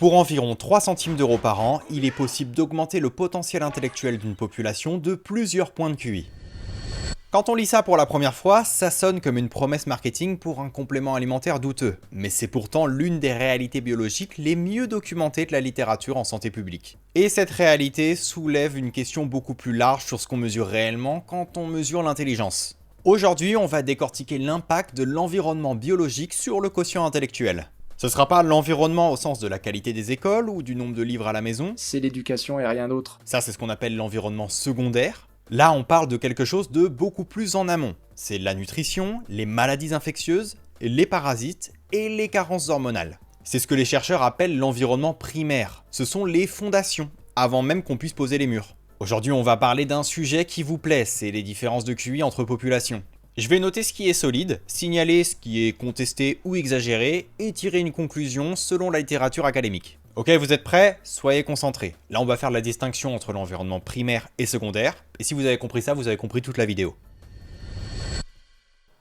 Pour environ 3 centimes d'euros par an, il est possible d'augmenter le potentiel intellectuel d'une population de plusieurs points de QI. Quand on lit ça pour la première fois, ça sonne comme une promesse marketing pour un complément alimentaire douteux, mais c'est pourtant l'une des réalités biologiques les mieux documentées de la littérature en santé publique. Et cette réalité soulève une question beaucoup plus large sur ce qu'on mesure réellement quand on mesure l'intelligence. Aujourd'hui, on va décortiquer l'impact de l'environnement biologique sur le quotient intellectuel. Ce sera pas l'environnement au sens de la qualité des écoles ou du nombre de livres à la maison. C'est l'éducation et rien d'autre. Ça, c'est ce qu'on appelle l'environnement secondaire. Là, on parle de quelque chose de beaucoup plus en amont. C'est la nutrition, les maladies infectieuses, les parasites et les carences hormonales. C'est ce que les chercheurs appellent l'environnement primaire. Ce sont les fondations, avant même qu'on puisse poser les murs. Aujourd'hui, on va parler d'un sujet qui vous plaît, c'est les différences de QI entre populations. Je vais noter ce qui est solide, signaler ce qui est contesté ou exagéré, et tirer une conclusion selon la littérature académique. Ok, vous êtes prêts? Soyez concentrés. Là, on va faire la distinction entre l'environnement primaire et secondaire, et si vous avez compris ça, vous avez compris toute la vidéo.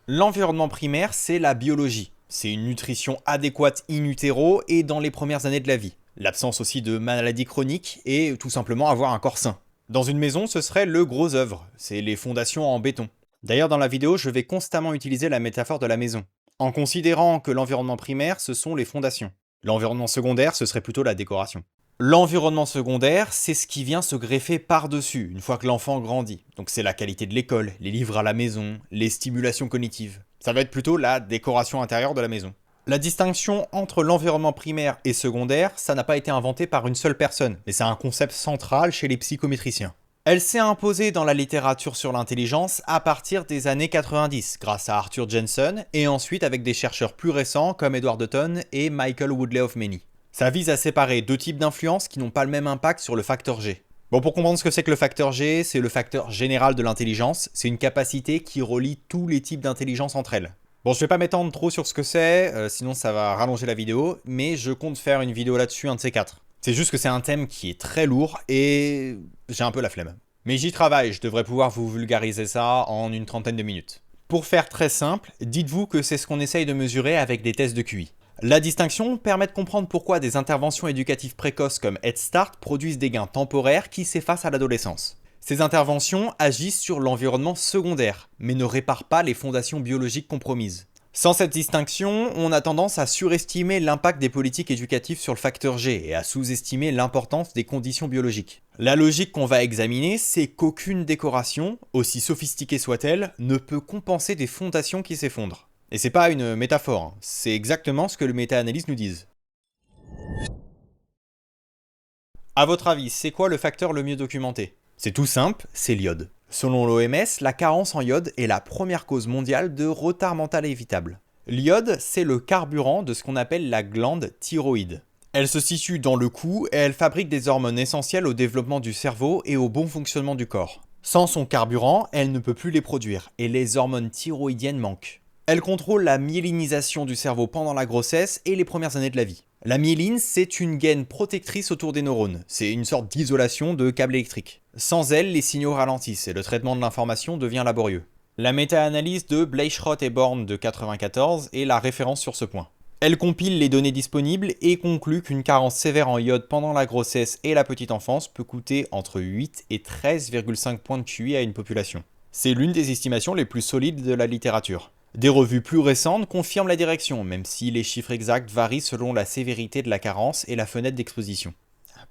L'environnement primaire, c'est la biologie. C'est une nutrition adéquate in utero et dans les premières années de la vie. L'absence aussi de maladies chroniques et tout simplement avoir un corps sain. Dans une maison, ce serait le gros œuvre, c'est les fondations en béton. D'ailleurs, dans la vidéo, je vais constamment utiliser la métaphore de la maison, en considérant que l'environnement primaire, ce sont les fondations. L'environnement secondaire, ce serait plutôt la décoration. L'environnement secondaire, c'est ce qui vient se greffer par-dessus, une fois que l'enfant grandit. Donc c'est la qualité de l'école, les livres à la maison, les stimulations cognitives. Ça va être plutôt la décoration intérieure de la maison. La distinction entre l'environnement primaire et secondaire, ça n'a pas été inventé par une seule personne, mais c'est un concept central chez les psychométriciens. Elle s'est imposée dans la littérature sur l'intelligence à partir des années 90, grâce à Arthur Jensen, et ensuite avec des chercheurs plus récents comme Edward Hutton et Michael Woodley of Many. Ça vise à séparer deux types d'influences qui n'ont pas le même impact sur le facteur G. Bon, pour comprendre ce que c'est que le facteur G, c'est le facteur général de l'intelligence, c'est une capacité qui relie tous les types d'intelligence entre elles. Bon, je vais pas m'étendre trop sur ce que c'est, sinon ça va rallonger la vidéo, mais je compte faire une vidéo là-dessus, un de ces quatre. C'est juste que c'est un thème qui est très lourd et j'ai un peu la flemme. Mais j'y travaille, je devrais pouvoir vous vulgariser ça en une trentaine de minutes. Pour faire très simple, dites-vous que c'est ce qu'on essaye de mesurer avec des tests de QI. La distinction permet de comprendre pourquoi des interventions éducatives précoces comme Head Start produisent des gains temporaires qui s'effacent à l'adolescence. Ces interventions agissent sur l'environnement secondaire, mais ne réparent pas les fondations biologiques compromises. Sans cette distinction, on a tendance à surestimer l'impact des politiques éducatives sur le facteur G et à sous-estimer l'importance des conditions biologiques. La logique qu'on va examiner, c'est qu'aucune décoration, aussi sophistiquée soit-elle, ne peut compenser des fondations qui s'effondrent. Et c'est pas une métaphore, hein. C'est exactement ce que le méta-analyse nous dit. À votre avis, c'est quoi le facteur le mieux documenté? C'est tout simple, c'est l'iode. Selon l'OMS, la carence en iode est la première cause mondiale de retard mental évitable. L'iode, c'est le carburant de ce qu'on appelle la glande thyroïde. Elle se situe dans le cou et elle fabrique des hormones essentielles au développement du cerveau et au bon fonctionnement du corps. Sans son carburant, elle ne peut plus les produire et les hormones thyroïdiennes manquent. Elle contrôle la myélinisation du cerveau pendant la grossesse et les premières années de la vie. La myéline, c'est une gaine protectrice autour des neurones. C'est une sorte d'isolation de câbles électriques. Sans elle, les signaux ralentissent et le traitement de l'information devient laborieux. La méta-analyse de Bleichrodt et Born de 1994 est la référence sur ce point. Elle compile les données disponibles et conclut qu'une carence sévère en iode pendant la grossesse et la petite enfance peut coûter entre 8 et 13,5 points de QI à une population. C'est l'une des estimations les plus solides de la littérature. Des revues plus récentes confirment la direction, même si les chiffres exacts varient selon la sévérité de la carence et la fenêtre d'exposition.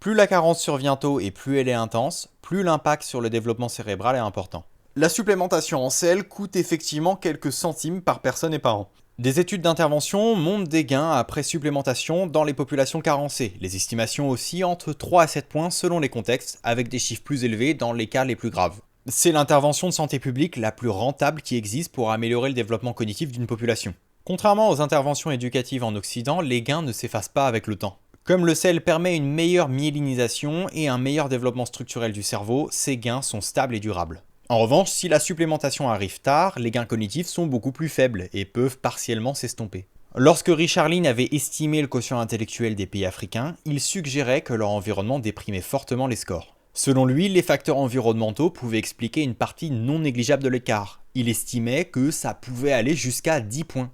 Plus la carence survient tôt et plus elle est intense, plus l'impact sur le développement cérébral est important. La supplémentation en sel coûte effectivement quelques centimes par personne et par an. Des études d'intervention montrent des gains après supplémentation dans les populations carencées. Les estimations oscillent entre 3 à 7 points selon les contextes, avec des chiffres plus élevés dans les cas les plus graves. C'est l'intervention de santé publique la plus rentable qui existe pour améliorer le développement cognitif d'une population. Contrairement aux interventions éducatives en Occident, les gains ne s'effacent pas avec le temps. Comme le sel permet une meilleure myélinisation et un meilleur développement structurel du cerveau, ces gains sont stables et durables. En revanche, si la supplémentation arrive tard, les gains cognitifs sont beaucoup plus faibles et peuvent partiellement s'estomper. Lorsque Richard Lynn avait estimé le quotient intellectuel des pays africains, il suggérait que leur environnement déprimait fortement les scores. Selon lui, les facteurs environnementaux pouvaient expliquer une partie non négligeable de l'écart. Il estimait que ça pouvait aller jusqu'à 10 points.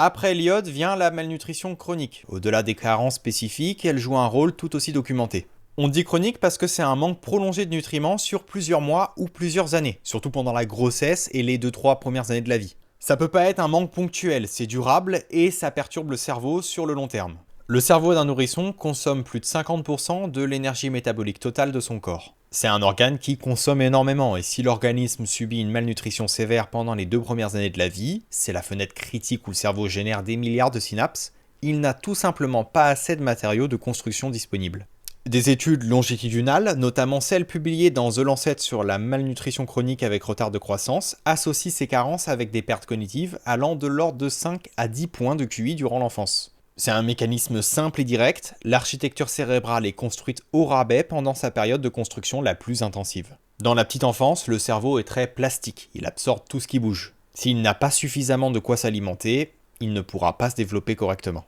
Après l'iode vient la malnutrition chronique. Au-delà des carences spécifiques, elle joue un rôle tout aussi documenté. On dit chronique parce que c'est un manque prolongé de nutriments sur plusieurs mois ou plusieurs années, surtout pendant la grossesse et les 2-3 premières années de la vie. Ça peut pas être un manque ponctuel, c'est durable et ça perturbe le cerveau sur le long terme. Le cerveau d'un nourrisson consomme plus de 50% de l'énergie métabolique totale de son corps. C'est un organe qui consomme énormément et si l'organisme subit une malnutrition sévère pendant les 2 premières années de la vie, c'est la fenêtre critique où le cerveau génère des milliards de synapses, il n'a tout simplement pas assez de matériaux de construction disponibles. Des études longitudinales, notamment celles publiées dans The Lancet sur la malnutrition chronique avec retard de croissance, associent ces carences avec des pertes cognitives allant de l'ordre de 5 à 10 points de QI durant l'enfance. C'est un mécanisme simple et direct, l'architecture cérébrale est construite au rabais pendant sa période de construction la plus intensive. Dans la petite enfance, le cerveau est très plastique, il absorbe tout ce qui bouge. S'il n'a pas suffisamment de quoi s'alimenter, il ne pourra pas se développer correctement.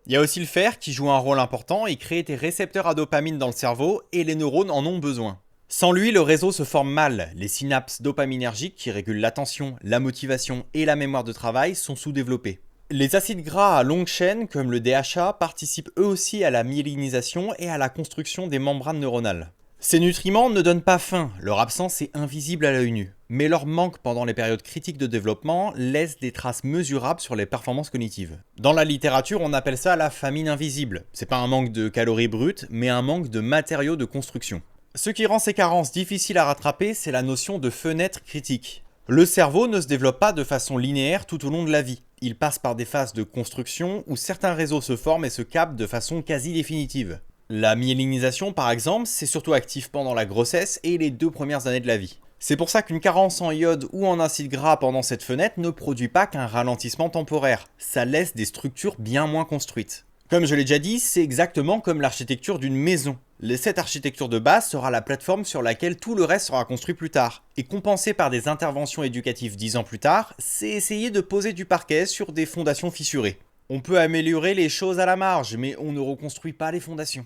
Il y a aussi le fer qui joue un rôle important et crée des récepteurs à dopamine dans le cerveau et les neurones en ont besoin. Sans lui, le réseau se forme mal. Les synapses dopaminergiques qui régulent l'attention, la motivation et la mémoire de travail sont sous-développées. Les acides gras à longue chaîne, comme le DHA, participent eux aussi à la myélinisation et à la construction des membranes neuronales. Ces nutriments ne donnent pas faim, leur absence est invisible à l'œil nu, mais leur manque pendant les périodes critiques de développement laisse des traces mesurables sur les performances cognitives. Dans la littérature, on appelle ça la famine invisible. C'est pas un manque de calories brutes, mais un manque de matériaux de construction. Ce qui rend ces carences difficiles à rattraper, c'est la notion de fenêtre critique. Le cerveau ne se développe pas de façon linéaire tout au long de la vie. Il passe par des phases de construction où certains réseaux se forment et se captent de façon quasi définitive. La myélinisation, par exemple, c'est surtout actif pendant la grossesse et les 2 premières années de la vie. C'est pour ça qu'une carence en iode ou en acides gras pendant cette fenêtre ne produit pas qu'un ralentissement temporaire. Ça laisse des structures bien moins construites. Comme je l'ai déjà dit, c'est exactement comme l'architecture d'une maison. Cette architecture de base sera la plateforme sur laquelle tout le reste sera construit plus tard. Et compensé par des interventions éducatives 10 ans plus tard, c'est essayer de poser du parquet sur des fondations fissurées. On peut améliorer les choses à la marge, mais on ne reconstruit pas les fondations.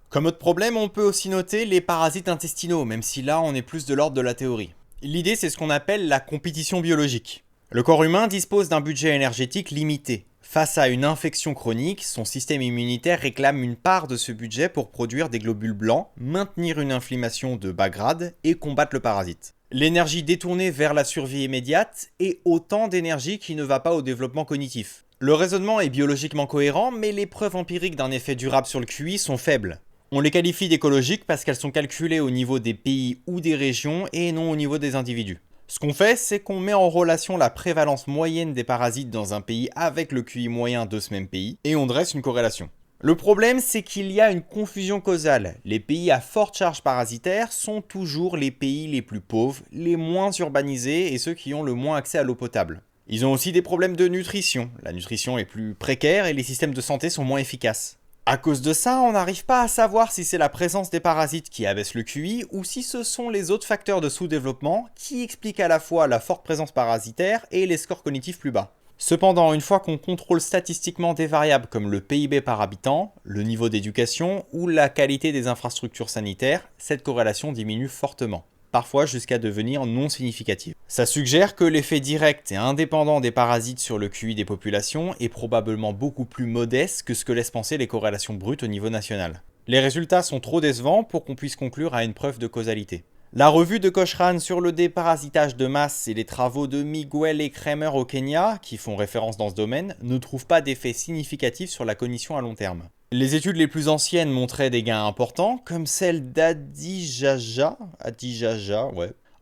Comme autre problème, on peut aussi noter les parasites intestinaux, même si là on est plus de l'ordre de la théorie. L'idée c'est ce qu'on appelle la compétition biologique. Le corps humain dispose d'un budget énergétique limité. Face à une infection chronique, son système immunitaire réclame une part de ce budget pour produire des globules blancs, maintenir une inflammation de bas grade et combattre le parasite. L'énergie détournée vers la survie immédiate est autant d'énergie qui ne va pas au développement cognitif. Le raisonnement est biologiquement cohérent, mais les preuves empiriques d'un effet durable sur le QI sont faibles. On les qualifie d'écologiques parce qu'elles sont calculées au niveau des pays ou des régions et non au niveau des individus. Ce qu'on fait, c'est qu'on met en relation la prévalence moyenne des parasites dans un pays avec le QI moyen de ce même pays, et on dresse une corrélation. Le problème, c'est qu'il y a une confusion causale. Les pays à forte charge parasitaire sont toujours les pays les plus pauvres, les moins urbanisés et ceux qui ont le moins accès à l'eau potable. Ils ont aussi des problèmes de nutrition. La nutrition est plus précaire et les systèmes de santé sont moins efficaces. À cause de ça, on n'arrive pas à savoir si c'est la présence des parasites qui abaisse le QI ou si ce sont les autres facteurs de sous-développement qui expliquent à la fois la forte présence parasitaire et les scores cognitifs plus bas. Cependant, une fois qu'on contrôle statistiquement des variables comme le PIB par habitant, le niveau d'éducation ou la qualité des infrastructures sanitaires, cette corrélation diminue fortement, parfois jusqu'à devenir non significative. Ça suggère que l'effet direct et indépendant des parasites sur le QI des populations est probablement beaucoup plus modeste que ce que laissent penser les corrélations brutes au niveau national. Les résultats sont trop décevants pour qu'on puisse conclure à une preuve de causalité. La revue de Cochrane sur le déparasitage de masse et les travaux de Miguel et Kramer au Kenya, qui font référence dans ce domaine, ne trouvent pas d'effet significatif sur la cognition à long terme. Les études les plus anciennes montraient des gains importants, comme celle d'Adijaja,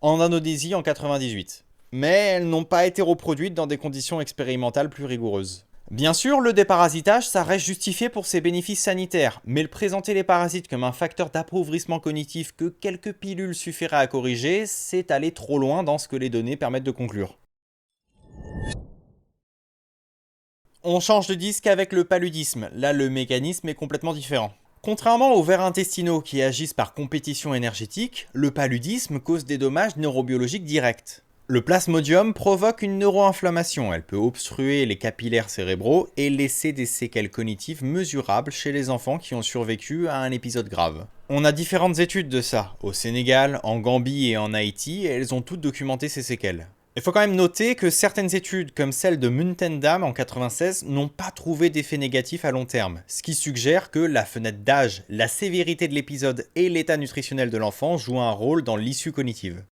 en Indonésie en 98. Mais elles n'ont pas été reproduites dans des conditions expérimentales plus rigoureuses. Bien sûr, le déparasitage, ça reste justifié pour ses bénéfices sanitaires, mais le présenter les parasites comme un facteur d'appauvrissement cognitif que quelques pilules suffiraient à corriger, c'est aller trop loin dans ce que les données permettent de conclure. On change de disque avec le paludisme, là le mécanisme est complètement différent. Contrairement aux vers intestinaux qui agissent par compétition énergétique, le paludisme cause des dommages neurobiologiques directs. Le plasmodium provoque une neuroinflammation, elle peut obstruer les capillaires cérébraux et laisser des séquelles cognitives mesurables chez les enfants qui ont survécu à un épisode grave. On a différentes études de ça, au Sénégal, en Gambie et en Haïti, et elles ont toutes documenté ces séquelles. Il faut quand même noter que certaines études, comme celle de Muntendam en 96, n'ont pas trouvé d'effet négatif à long terme, ce qui suggère que la fenêtre d'âge, la sévérité de l'épisode et l'état nutritionnel de l'enfant jouent un rôle dans l'issue cognitive.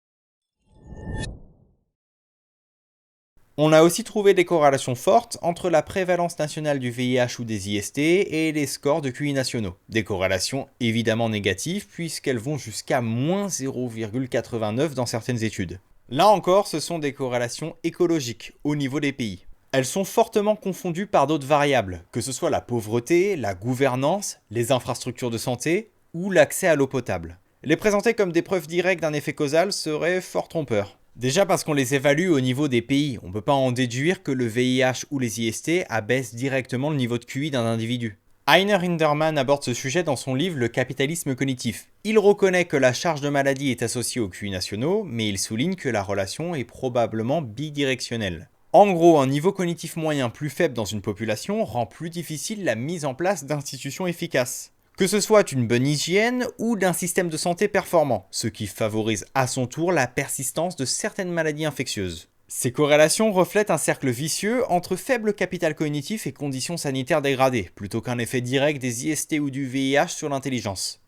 On a aussi trouvé des corrélations fortes entre la prévalence nationale du VIH ou des IST et les scores de QI nationaux. Des corrélations évidemment négatives puisqu'elles vont jusqu'à moins 0,89 dans certaines études. Là encore, ce sont des corrélations écologiques au niveau des pays. Elles sont fortement confondues par d'autres variables, que ce soit la pauvreté, la gouvernance, les infrastructures de santé ou l'accès à l'eau potable. Les présenter comme des preuves directes d'un effet causal serait fort trompeur. Déjà parce qu'on les évalue au niveau des pays, on ne peut pas en déduire que le VIH ou les IST abaissent directement le niveau de QI d'un individu. Heiner Hinderman aborde ce sujet dans son livre Le capitalisme cognitif. Il reconnaît que la charge de maladie est associée aux QI nationaux, mais il souligne que la relation est probablement bidirectionnelle. En gros, un niveau cognitif moyen plus faible dans une population rend plus difficile la mise en place d'institutions efficaces. Que ce soit une bonne hygiène ou d'un système de santé performant, ce qui favorise à son tour la persistance de certaines maladies infectieuses. Ces corrélations reflètent un cercle vicieux entre faible capital cognitif et conditions sanitaires dégradées, plutôt qu'un effet direct des IST ou du VIH sur l'intelligence.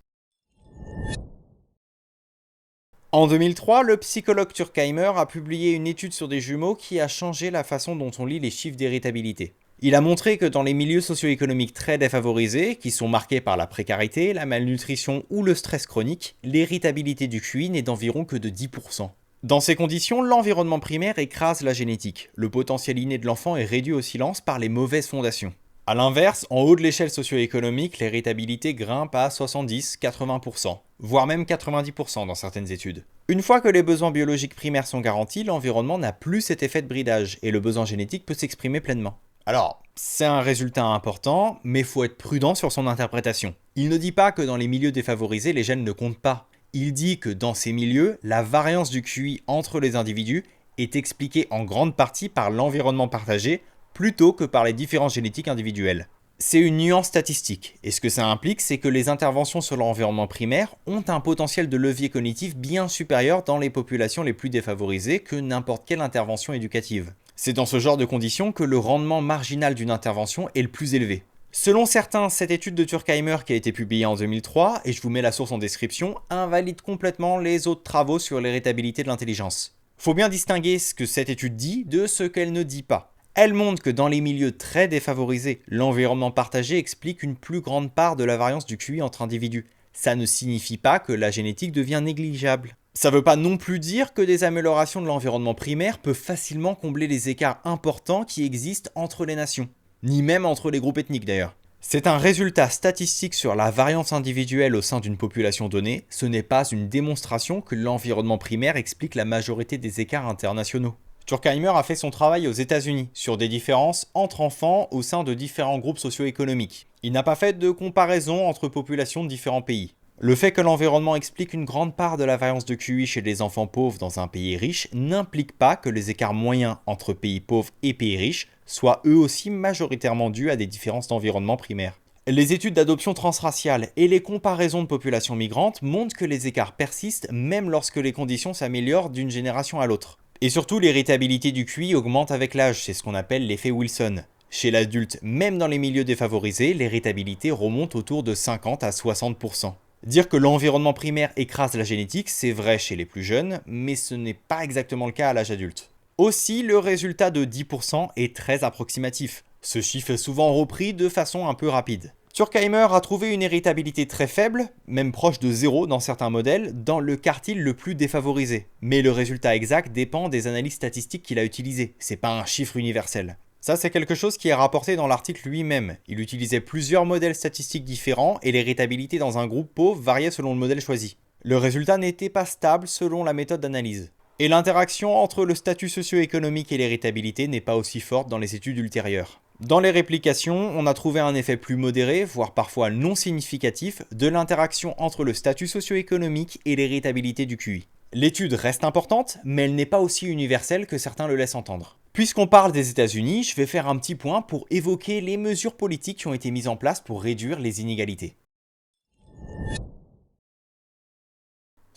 En 2003, le psychologue Turkheimer a publié une étude sur des jumeaux qui a changé la façon dont on lit les chiffres d'héritabilité. Il a montré que dans les milieux socio-économiques très défavorisés, qui sont marqués par la précarité, la malnutrition ou le stress chronique, l'héritabilité du QI n'est d'environ que de 10%. Dans ces conditions, l'environnement primaire écrase la génétique. Le potentiel inné de l'enfant est réduit au silence par les mauvaises fondations. A l'inverse, en haut de l'échelle socio-économique, l'héritabilité grimpe à 70-80%, voire même 90% dans certaines études. Une fois que les besoins biologiques primaires sont garantis, l'environnement n'a plus cet effet de bridage et le besoin génétique peut s'exprimer pleinement. Alors, c'est un résultat important, mais faut être prudent sur son interprétation. Il ne dit pas que dans les milieux défavorisés, les gènes ne comptent pas. Il dit que dans ces milieux, la variance du QI entre les individus est expliquée en grande partie par l'environnement partagé plutôt que par les différences génétiques individuelles. C'est une nuance statistique, et ce que ça implique, c'est que les interventions sur l'environnement primaire ont un potentiel de levier cognitif bien supérieur dans les populations les plus défavorisées que n'importe quelle intervention éducative. C'est dans ce genre de conditions que le rendement marginal d'une intervention est le plus élevé. Selon certains, cette étude de Turkheimer qui a été publiée en 2003, et je vous mets la source en description, invalide complètement les autres travaux sur l'héritabilité de l'intelligence. Faut bien distinguer ce que cette étude dit de ce qu'elle ne dit pas. Elle montre que dans les milieux très défavorisés, l'environnement partagé explique une plus grande part de la variance du QI entre individus. Ça ne signifie pas que la génétique devient négligeable. Ça ne veut pas non plus dire que des améliorations de l'environnement primaire peuvent facilement combler les écarts importants qui existent entre les nations, ni même entre les groupes ethniques d'ailleurs. C'est un résultat statistique sur la variance individuelle au sein d'une population donnée, ce n'est pas une démonstration que l'environnement primaire explique la majorité des écarts internationaux. Turkheimer a fait son travail aux États-Unis sur des différences entre enfants au sein de différents groupes socio-économiques. Il n'a pas fait de comparaison entre populations de différents pays. Le fait que l'environnement explique une grande part de la variance de QI chez les enfants pauvres dans un pays riche n'implique pas que les écarts moyens entre pays pauvres et pays riches soient eux aussi majoritairement dus à des différences d'environnement primaire. Les études d'adoption transraciale et les comparaisons de populations migrantes montrent que les écarts persistent même lorsque les conditions s'améliorent d'une génération à l'autre. Et surtout, l'héritabilité du QI augmente avec l'âge, c'est ce qu'on appelle l'effet Wilson. Chez l'adulte, même dans les milieux défavorisés, l'héritabilité remonte autour de 50 à 60%. Dire que l'environnement primaire écrase la génétique, c'est vrai chez les plus jeunes, mais ce n'est pas exactement le cas à l'âge adulte. Aussi, le résultat de 10% est très approximatif. Ce chiffre est souvent repris de façon un peu rapide. Turkheimer a trouvé une héritabilité très faible, même proche de 0 dans certains modèles, dans le quartile le plus défavorisé. Mais le résultat exact dépend des analyses statistiques qu'il a utilisées, c'est pas un chiffre universel. Ça, c'est quelque chose qui est rapporté dans l'article lui-même. Il utilisait plusieurs modèles statistiques différents et l'héritabilité dans un groupe pauvre variait selon le modèle choisi. Le résultat n'était pas stable selon la méthode d'analyse. Et l'interaction entre le statut socio-économique et l'héritabilité n'est pas aussi forte dans les études ultérieures. Dans les réplications, on a trouvé un effet plus modéré, voire parfois non significatif, de l'interaction entre le statut socio-économique et l'héritabilité du QI. L'étude reste importante, mais elle n'est pas aussi universelle que certains le laissent entendre. Puisqu'on parle des États-Unis, je vais faire un petit point pour évoquer les mesures politiques qui ont été mises en place pour réduire les inégalités.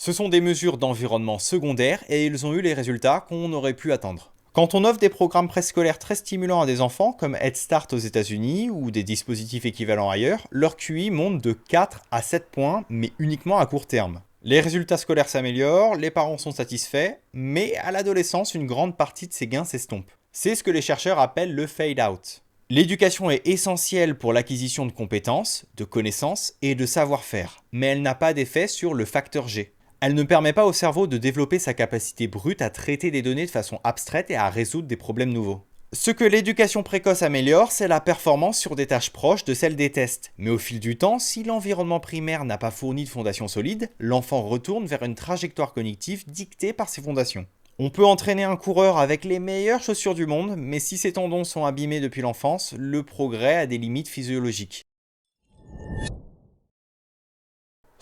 Ce sont des mesures d'environnement secondaires et ils ont eu les résultats qu'on aurait pu attendre. Quand on offre des programmes préscolaires très stimulants à des enfants, comme Head Start aux États-Unis ou des dispositifs équivalents ailleurs, leur QI monte de 4 à 7 points, mais uniquement à court terme. Les résultats scolaires s'améliorent, les parents sont satisfaits, mais à l'adolescence, une grande partie de ces gains s'estompe. C'est ce que les chercheurs appellent le fade-out. L'éducation est essentielle pour l'acquisition de compétences, de connaissances et de savoir-faire, mais elle n'a pas d'effet sur le facteur G. Elle ne permet pas au cerveau de développer sa capacité brute à traiter des données de façon abstraite et à résoudre des problèmes nouveaux. Ce que l'éducation précoce améliore, c'est la performance sur des tâches proches de celles des tests. Mais au fil du temps, si l'environnement primaire n'a pas fourni de fondations solides, l'enfant retourne vers une trajectoire cognitive dictée par ses fondations. On peut entraîner un coureur avec les meilleures chaussures du monde, mais si ses tendons sont abîmés depuis l'enfance, le progrès a des limites physiologiques.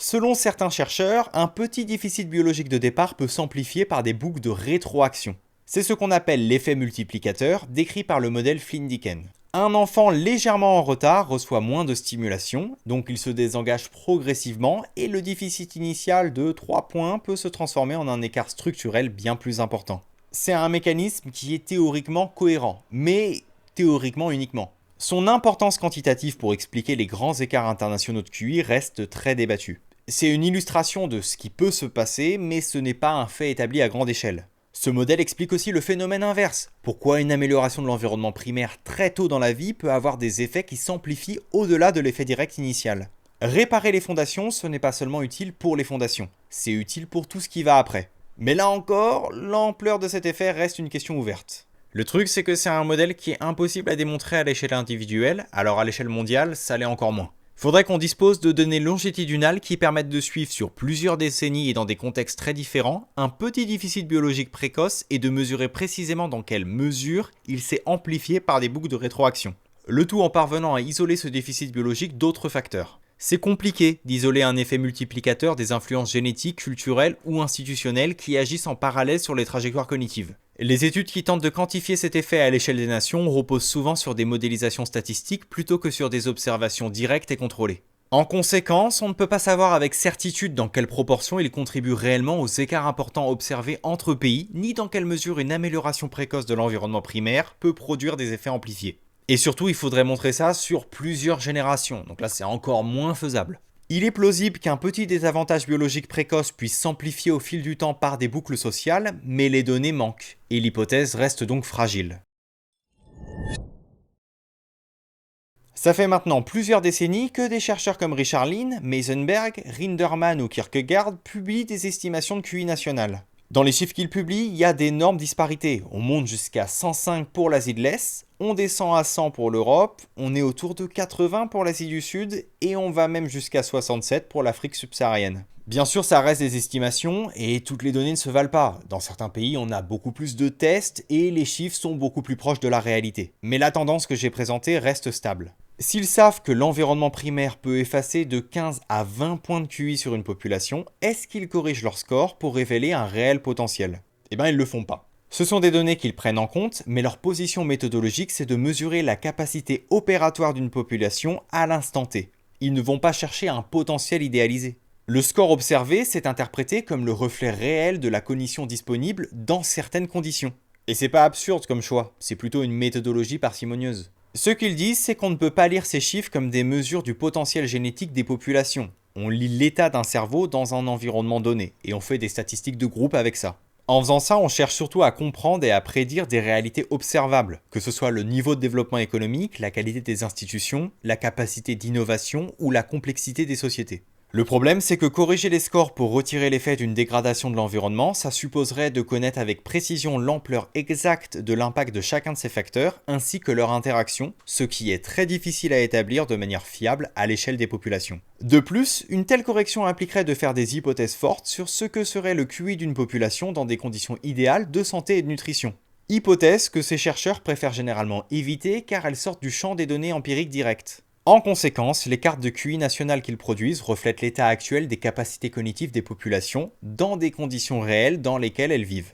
Selon certains chercheurs, un petit déficit biologique de départ peut s'amplifier par des boucles de rétroaction. C'est ce qu'on appelle l'effet multiplicateur, décrit par le modèle Flynn-Dicken. Un enfant légèrement en retard reçoit moins de stimulation, donc il se désengage progressivement et le déficit initial de 3 points peut se transformer en un écart structurel bien plus important. C'est un mécanisme qui est théoriquement cohérent, mais théoriquement uniquement. Son importance quantitative pour expliquer les grands écarts internationaux de QI reste très débattue. C'est une illustration de ce qui peut se passer, mais ce n'est pas un fait établi à grande échelle. Ce modèle explique aussi le phénomène inverse. Pourquoi une amélioration de l'environnement primaire très tôt dans la vie peut avoir des effets qui s'amplifient au-delà de l'effet direct initial. Réparer les fondations, ce n'est pas seulement utile pour les fondations, c'est utile pour tout ce qui va après. Mais là encore, l'ampleur de cet effet reste une question ouverte. Le truc, c'est que c'est un modèle qui est impossible à démontrer à l'échelle individuelle, alors à l'échelle mondiale, ça l'est encore moins. Faudrait qu'on dispose de données longitudinales qui permettent de suivre sur plusieurs décennies et dans des contextes très différents un petit déficit biologique précoce et de mesurer précisément dans quelle mesure il s'est amplifié par des boucles de rétroaction. Le tout en parvenant à isoler ce déficit biologique d'autres facteurs. C'est compliqué d'isoler un effet multiplicateur des influences génétiques, culturelles ou institutionnelles qui agissent en parallèle sur les trajectoires cognitives. Les études qui tentent de quantifier cet effet à l'échelle des nations reposent souvent sur des modélisations statistiques plutôt que sur des observations directes et contrôlées. En conséquence, on ne peut pas savoir avec certitude dans quelle proportion il contribue réellement aux écarts importants observés entre pays, ni dans quelle mesure une amélioration précoce de l'environnement primaire peut produire des effets amplifiés. Et surtout, il faudrait montrer ça sur plusieurs générations, donc là c'est encore moins faisable. Il est plausible qu'un petit désavantage biologique précoce puisse s'amplifier au fil du temps par des boucles sociales, mais les données manquent, et l'hypothèse reste donc fragile. Ça fait maintenant plusieurs décennies que des chercheurs comme Richard Lynn, Meisenberg, Rinderman ou Kierkegaard publient des estimations de QI national. Dans les chiffres qu'ils publient, il y a d'énormes disparités. On monte jusqu'à 105 pour l'Asie de l'Est, on descend à 100 pour l'Europe, on est autour de 80 pour l'Asie du Sud, et on va même jusqu'à 67 pour l'Afrique subsaharienne. Bien sûr, ça reste des estimations, et toutes les données ne se valent pas. Dans certains pays, on a beaucoup plus de tests, et les chiffres sont beaucoup plus proches de la réalité. Mais la tendance que j'ai présentée reste stable. S'ils savent que l'environnement primaire peut effacer de 15 à 20 points de QI sur une population, est-ce qu'ils corrigent leur score pour révéler un réel potentiel ? Eh bien, ils le font pas. Ce sont des données qu'ils prennent en compte, mais leur position méthodologique, c'est de mesurer la capacité opératoire d'une population à l'instant T. Ils ne vont pas chercher un potentiel idéalisé. Le score observé, c'est interprété comme le reflet réel de la cognition disponible dans certaines conditions. Et c'est pas absurde comme choix, c'est plutôt une méthodologie parcimonieuse. Ce qu'ils disent, c'est qu'on ne peut pas lire ces chiffres comme des mesures du potentiel génétique des populations. On lit l'état d'un cerveau dans un environnement donné, et on fait des statistiques de groupe avec ça. En faisant ça, on cherche surtout à comprendre et à prédire des réalités observables, que ce soit le niveau de développement économique, la qualité des institutions, la capacité d'innovation ou la complexité des sociétés. Le problème, c'est que corriger les scores pour retirer l'effet d'une dégradation de l'environnement, ça supposerait de connaître avec précision l'ampleur exacte de l'impact de chacun de ces facteurs, ainsi que leur interaction, ce qui est très difficile à établir de manière fiable à l'échelle des populations. De plus, une telle correction impliquerait de faire des hypothèses fortes sur ce que serait le QI d'une population dans des conditions idéales de santé et de nutrition. Hypothèses que ces chercheurs préfèrent généralement éviter car elles sortent du champ des données empiriques directes. En conséquence, les cartes de QI nationales qu'ils produisent reflètent l'état actuel des capacités cognitives des populations dans des conditions réelles dans lesquelles elles vivent.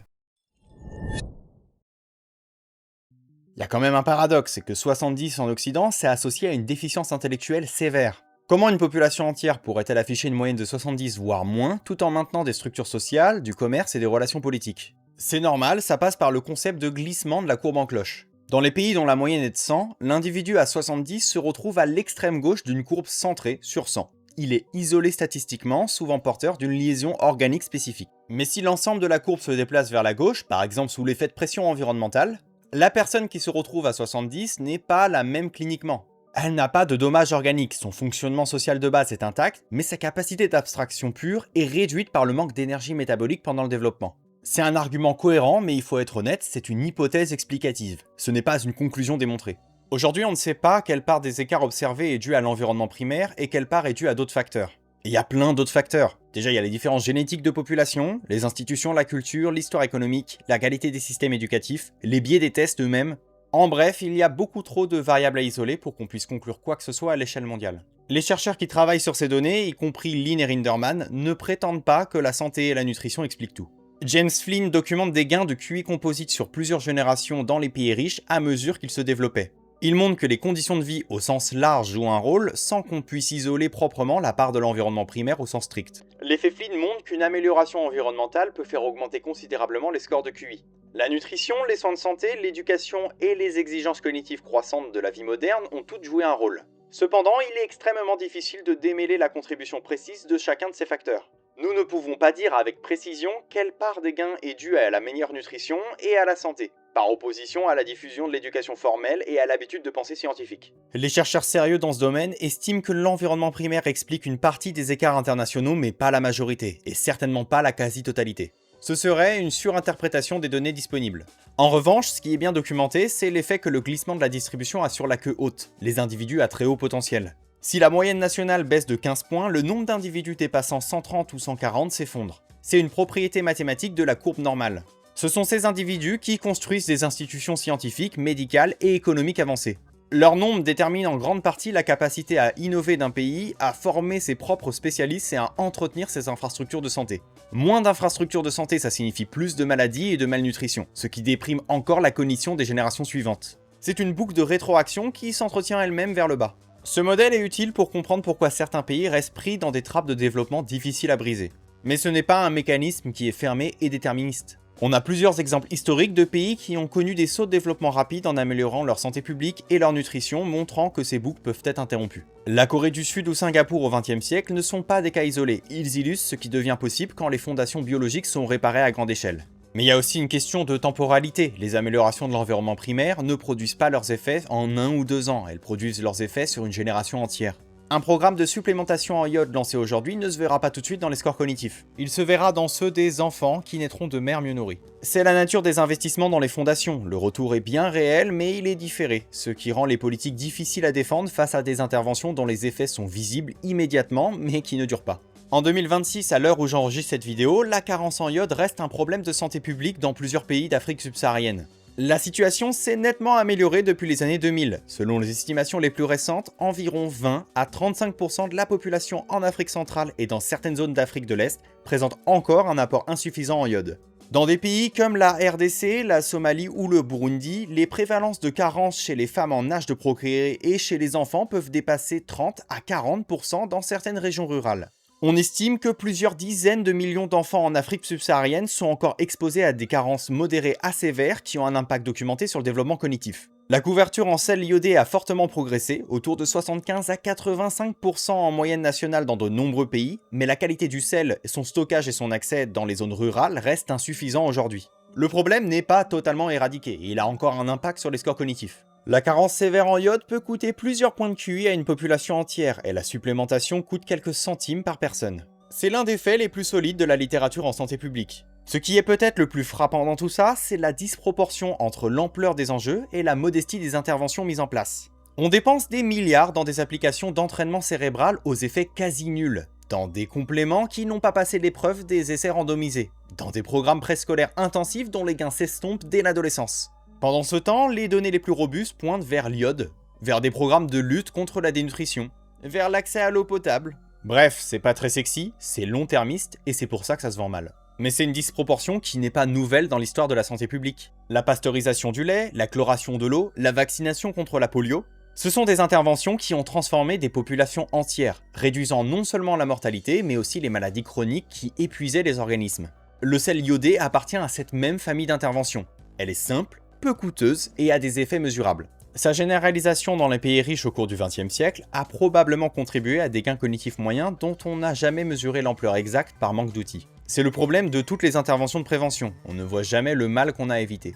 Il y a quand même un paradoxe, c'est que 70 en Occident, c'est associé à une déficience intellectuelle sévère. Comment une population entière pourrait-elle afficher une moyenne de 70 voire moins tout en maintenant des structures sociales, du commerce et des relations politiques? C'est normal, ça passe par le concept de glissement de la courbe en cloche. Dans les pays dont la moyenne est de 100, l'individu à 70 se retrouve à l'extrême gauche d'une courbe centrée sur 100. Il est isolé statistiquement, souvent porteur d'une liaison organique spécifique. Mais si l'ensemble de la courbe se déplace vers la gauche, par exemple sous l'effet de pression environnementale, la personne qui se retrouve à 70 n'est pas la même cliniquement. Elle n'a pas de dommages organiques, son fonctionnement social de base est intact, mais sa capacité d'abstraction pure est réduite par le manque d'énergie métabolique pendant le développement. C'est un argument cohérent, mais il faut être honnête, c'est une hypothèse explicative. Ce n'est pas une conclusion démontrée. Aujourd'hui, on ne sait pas quelle part des écarts observés est due à l'environnement primaire et quelle part est due à d'autres facteurs. Et il y a plein d'autres facteurs. Déjà, il y a les différences génétiques de population, les institutions, la culture, l'histoire économique, la qualité des systèmes éducatifs, les biais des tests eux-mêmes. En bref, il y a beaucoup trop de variables à isoler pour qu'on puisse conclure quoi que ce soit à l'échelle mondiale. Les chercheurs qui travaillent sur ces données, y compris Lin et Rinderman, ne prétendent pas que la santé et la nutrition expliquent tout. James Flynn documente des gains de QI composite sur plusieurs générations dans les pays riches à mesure qu'ils se développaient. Il montre que les conditions de vie au sens large jouent un rôle sans qu'on puisse isoler proprement la part de l'environnement primaire au sens strict. L'effet Flynn montre qu'une amélioration environnementale peut faire augmenter considérablement les scores de QI. La nutrition, les soins de santé, l'éducation et les exigences cognitives croissantes de la vie moderne ont toutes joué un rôle. Cependant, il est extrêmement difficile de démêler la contribution précise de chacun de ces facteurs. Nous ne pouvons pas dire avec précision quelle part des gains est due à la meilleure nutrition et à la santé, par opposition à la diffusion de l'éducation formelle et à l'habitude de pensée scientifique. Les chercheurs sérieux dans ce domaine estiment que l'environnement primaire explique une partie des écarts internationaux mais pas la majorité, et certainement pas la quasi-totalité. Ce serait une surinterprétation des données disponibles. En revanche, ce qui est bien documenté, c'est l'effet que le glissement de la distribution a sur la queue haute, les individus à très haut potentiel. Si la moyenne nationale baisse de 15 points, le nombre d'individus dépassant 130 ou 140 s'effondre. C'est une propriété mathématique de la courbe normale. Ce sont ces individus qui construisent des institutions scientifiques, médicales et économiques avancées. Leur nombre détermine en grande partie la capacité à innover d'un pays, à former ses propres spécialistes et à entretenir ses infrastructures de santé. Moins d'infrastructures de santé, ça signifie plus de maladies et de malnutrition, ce qui déprime encore la cognition des générations suivantes. C'est une boucle de rétroaction qui s'entretient elle-même vers le bas. Ce modèle est utile pour comprendre pourquoi certains pays restent pris dans des trappes de développement difficiles à briser. Mais ce n'est pas un mécanisme qui est fermé et déterministe. On a plusieurs exemples historiques de pays qui ont connu des sauts de développement rapides en améliorant leur santé publique et leur nutrition, montrant que ces boucles peuvent être interrompues. La Corée du Sud ou Singapour au XXe siècle ne sont pas des cas isolés, ils illustrent ce qui devient possible quand les fondations biologiques sont réparées à grande échelle. Mais il y a aussi une question de temporalité. Les améliorations de l'environnement primaire ne produisent pas leurs effets en 1 ou 2 ans, elles produisent leurs effets sur une génération entière. Un programme de supplémentation en iode lancé aujourd'hui ne se verra pas tout de suite dans les scores cognitifs. Il se verra dans ceux des enfants qui naîtront de mères mieux nourries. C'est la nature des investissements dans les fondations. Le retour est bien réel, mais il est différé, ce qui rend les politiques difficiles à défendre face à des interventions dont les effets sont visibles immédiatement, mais qui ne durent pas. En 2026, à l'heure où j'enregistre cette vidéo, la carence en iode reste un problème de santé publique dans plusieurs pays d'Afrique subsaharienne. La situation s'est nettement améliorée depuis les années 2000. Selon les estimations les plus récentes, environ 20 à 35% de la population en Afrique centrale et dans certaines zones d'Afrique de l'Est présente encore un apport insuffisant en iode. Dans des pays comme la RDC, la Somalie ou le Burundi, les prévalences de carence chez les femmes en âge de procréer et chez les enfants peuvent dépasser 30 à 40% dans certaines régions rurales. On estime que plusieurs dizaines de millions d'enfants en Afrique subsaharienne sont encore exposés à des carences modérées à sévères qui ont un impact documenté sur le développement cognitif. La couverture en sel iodé a fortement progressé, autour de 75 à 85% en moyenne nationale dans de nombreux pays, mais la qualité du sel, son stockage et son accès dans les zones rurales restent insuffisants aujourd'hui. Le problème n'est pas totalement éradiqué, et il a encore un impact sur les scores cognitifs. La carence sévère en iode peut coûter plusieurs points de QI à une population entière, et la supplémentation coûte quelques centimes par personne. C'est l'un des faits les plus solides de la littérature en santé publique. Ce qui est peut-être le plus frappant dans tout ça, c'est la disproportion entre l'ampleur des enjeux et la modestie des interventions mises en place. On dépense des milliards dans des applications d'entraînement cérébral aux effets quasi nuls, dans des compléments qui n'ont pas passé l'épreuve des essais randomisés, dans des programmes préscolaires intensifs dont les gains s'estompent dès l'adolescence. Pendant ce temps, les données les plus robustes pointent vers l'iode, vers des programmes de lutte contre la dénutrition, vers l'accès à l'eau potable. Bref, c'est pas très sexy, c'est long-termiste et c'est pour ça que ça se vend mal. Mais c'est une disproportion qui n'est pas nouvelle dans l'histoire de la santé publique. La pasteurisation du lait, la chloration de l'eau, la vaccination contre la polio, Ce sont des interventions qui ont transformé des populations entières, réduisant non seulement la mortalité, mais aussi les maladies chroniques qui épuisaient les organismes. Le sel iodé appartient à cette même famille d'interventions. Elle est simple, peu coûteuse et a des effets mesurables. Sa généralisation dans les pays riches au cours du XXe siècle a probablement contribué à des gains cognitifs moyens dont on n'a jamais mesuré l'ampleur exacte par manque d'outils. C'est le problème de toutes les interventions de prévention, on ne voit jamais le mal qu'on a évité.